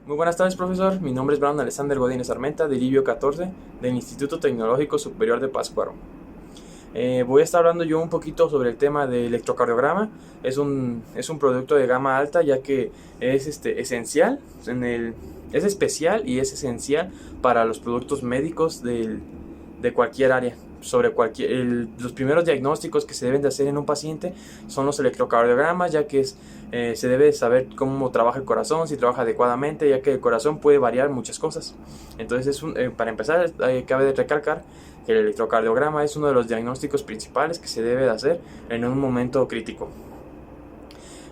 Muy buenas tardes, profesor. Mi nombre es Brown Alexander Godínez Armenta, de Libio 14, del Instituto Tecnológico Superior de Pátzcuaro. Voy a estar hablando yo un poquito sobre el tema de electrocardiograma. Es un producto de gama alta, ya que es esencial, es especial y es esencial para los productos médicos de cualquier área. Los primeros diagnósticos que se deben de hacer en un paciente son los electrocardiogramas, ya que se debe saber cómo trabaja el corazón, si trabaja adecuadamente, ya que el corazón puede variar muchas cosas. Entonces, para empezar, cabe de recalcar que el electrocardiograma es uno de los diagnósticos principales que se debe de hacer en un momento crítico.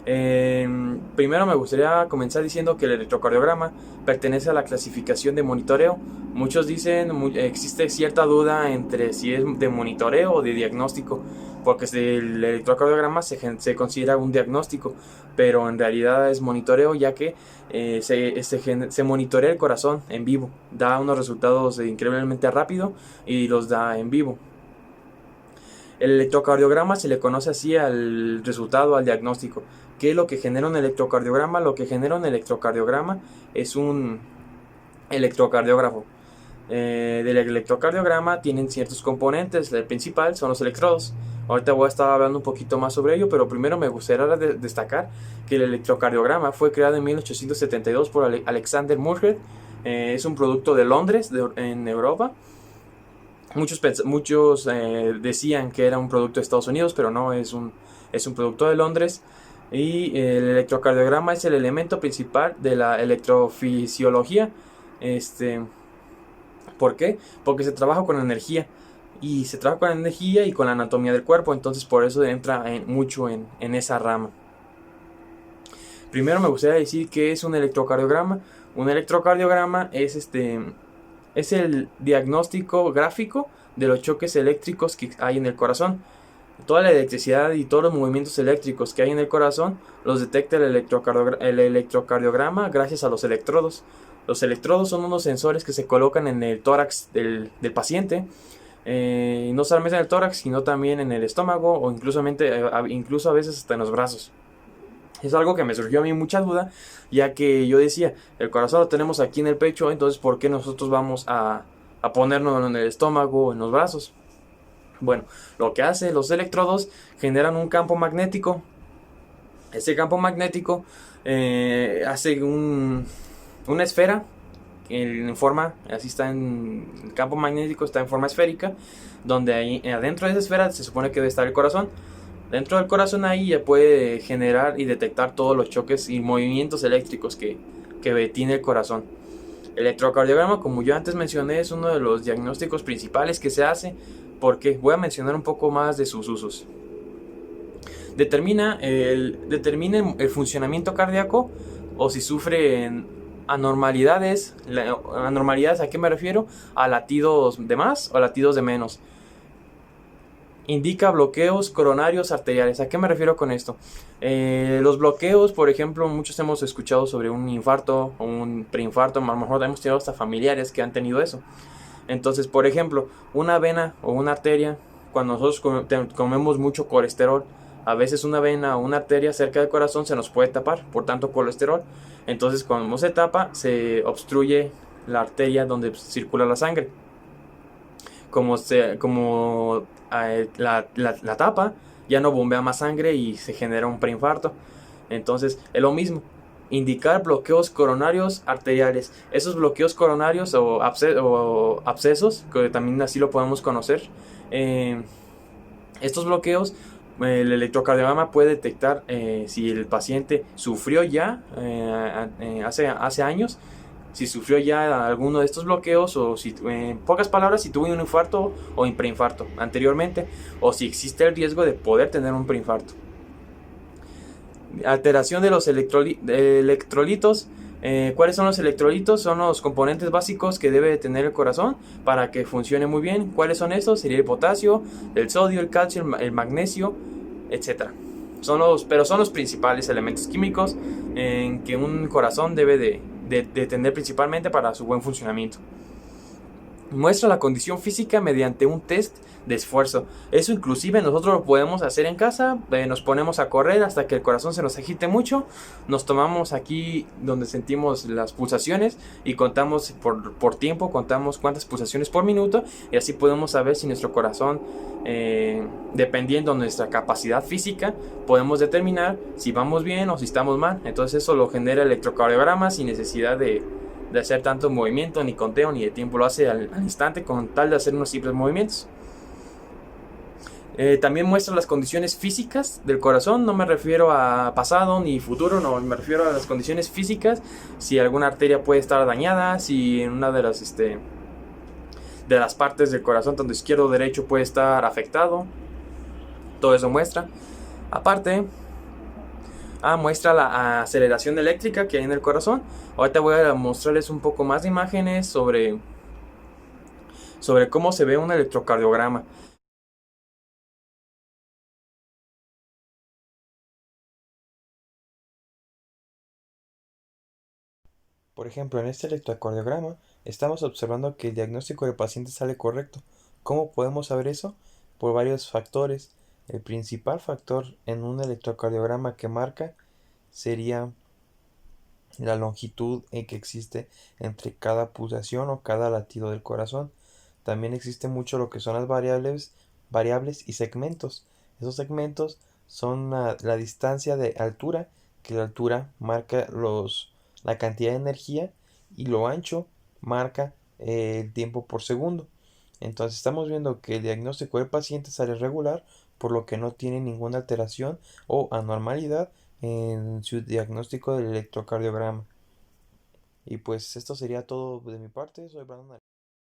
Primero me gustaría comenzar diciendo que el electrocardiograma pertenece a la clasificación de monitoreo. Muchos dicen, existe cierta duda entre si es de monitoreo o de diagnóstico, porque el electrocardiograma se considera un diagnóstico, pero en realidad es monitoreo, ya que se monitorea el corazón en vivo, da unos resultados increíblemente rápido y los da en vivo. El electrocardiograma se le conoce así al resultado, al diagnóstico. ¿Qué es lo que genera un electrocardiograma? Lo que genera un electrocardiograma es un electrocardiógrafo. Del electrocardiograma tienen ciertos componentes. El principal son los electrodos. Ahorita voy a estar hablando un poquito más sobre ello, pero primero me gustaría destacar que el electrocardiograma fue creado en 1872 por Alexander Murray. Es un producto de Londres, en Europa. Muchos decían que era un producto de Estados Unidos, pero no, es un producto de Londres. Y el electrocardiograma es el elemento principal de la electrofisiología. ¿Por qué? Porque se trabaja con energía. Y se trabaja con energía y con la anatomía del cuerpo. Entonces por eso entra mucho en esa rama. Primero me gustaría decir qué es un electrocardiograma. Un electrocardiograma es el diagnóstico gráfico de los choques eléctricos que hay en el corazón. Toda la electricidad y todos los movimientos eléctricos que hay en el corazón los detecta el electrocardiograma gracias a los electrodos. Los electrodos son unos sensores que se colocan en el tórax del paciente. No solamente en el tórax, sino también en el estómago o incluso a veces hasta en los brazos. Es algo que me surgió a mí mucha duda, ya que yo decía, el corazón lo tenemos aquí en el pecho, entonces ¿por qué nosotros vamos a ponernos en el estómago o en los brazos? Bueno, lo que hace los electrodos generan un campo magnético. Ese campo magnético hace una esfera en forma, así está el campo magnético está en forma esférica, donde ahí adentro de esa esfera se supone que debe estar el corazón. Dentro del corazón ahí ya puede generar y detectar todos los choques y movimientos eléctricos que tiene el corazón. El electrocardiograma, como yo antes mencioné, es uno de los diagnósticos principales que se hace, porque voy a mencionar un poco más de sus usos. Determina el funcionamiento cardíaco o si sufre anormalidades. Anormalidades, ¿a qué me refiero? A latidos de más o latidos de menos. Indica bloqueos coronarios arteriales. ¿A qué me refiero con esto? Los bloqueos, por ejemplo, muchos hemos escuchado sobre un infarto o un preinfarto. A lo mejor hemos tenido hasta familiares que han tenido eso. Entonces, por ejemplo, una vena o una arteria, cuando nosotros comemos mucho colesterol, a veces una vena o una arteria cerca del corazón se nos puede tapar por tanto colesterol. Entonces, cuando se tapa, se obstruye la arteria donde circula la sangre. Como la tapa, ya no bombea más sangre y se genera un preinfarto. Entonces, es lo mismo. Indicar bloqueos coronarios arteriales. Esos bloqueos coronarios o abscesos, que también así lo podemos conocer, estos bloqueos, el electrocardiograma puede detectar si el paciente sufrió ya hace años, si sufrió ya alguno de estos bloqueos, o si, en pocas palabras, si tuvo un infarto o un preinfarto anteriormente, o si existe el riesgo de poder tener un preinfarto. Alteración de los electrolitos. ¿Cuáles son los electrolitos? Son los componentes básicos que debe tener el corazón para que funcione muy bien. ¿Cuáles son estos? Sería el potasio, el sodio, el calcio, el magnesio, etc. Son los principales elementos químicos en que un corazón debe de tener principalmente para su buen funcionamiento. Muestra la condición física mediante un test de esfuerzo. Eso inclusive nosotros lo podemos hacer en casa. Nos ponemos a correr hasta que el corazón se nos agite mucho. Nos tomamos aquí donde sentimos las pulsaciones y contamos por tiempo, contamos cuántas pulsaciones por minuto y así podemos saber si nuestro corazón, dependiendo de nuestra capacidad física, podemos determinar si vamos bien o si estamos mal. Entonces eso lo genera el electrocardiograma sin necesidad de hacer tanto movimiento, ni conteo, ni de tiempo. Lo hace al instante con tal de hacer unos simples movimientos. También muestra las condiciones físicas del corazón. No me refiero a pasado ni futuro, no, me refiero a las condiciones físicas. Si alguna arteria puede estar dañada, si en una de las partes del corazón, tanto izquierdo o derecho, puede estar afectado. Todo eso muestra. Aparte, muestra la aceleración eléctrica que hay en el corazón. Ahorita voy a mostrarles un poco más de imágenes sobre cómo se ve un electrocardiograma. Por ejemplo, en este electrocardiograma estamos observando que el diagnóstico del paciente sale correcto. ¿Cómo podemos saber eso? Por varios factores. El principal factor en un electrocardiograma que marca sería la longitud que existe entre cada pulsación o cada latido del corazón. También existe mucho lo que son las variables y segmentos. Esos segmentos son la distancia de altura, que la altura marca la cantidad de energía y lo ancho marca el tiempo por segundo. Entonces estamos viendo que el diagnóstico del paciente sale regular, por lo que no tiene ninguna alteración o anormalidad en su diagnóstico del electrocardiograma. Y pues esto sería todo de mi parte. Soy Brandon.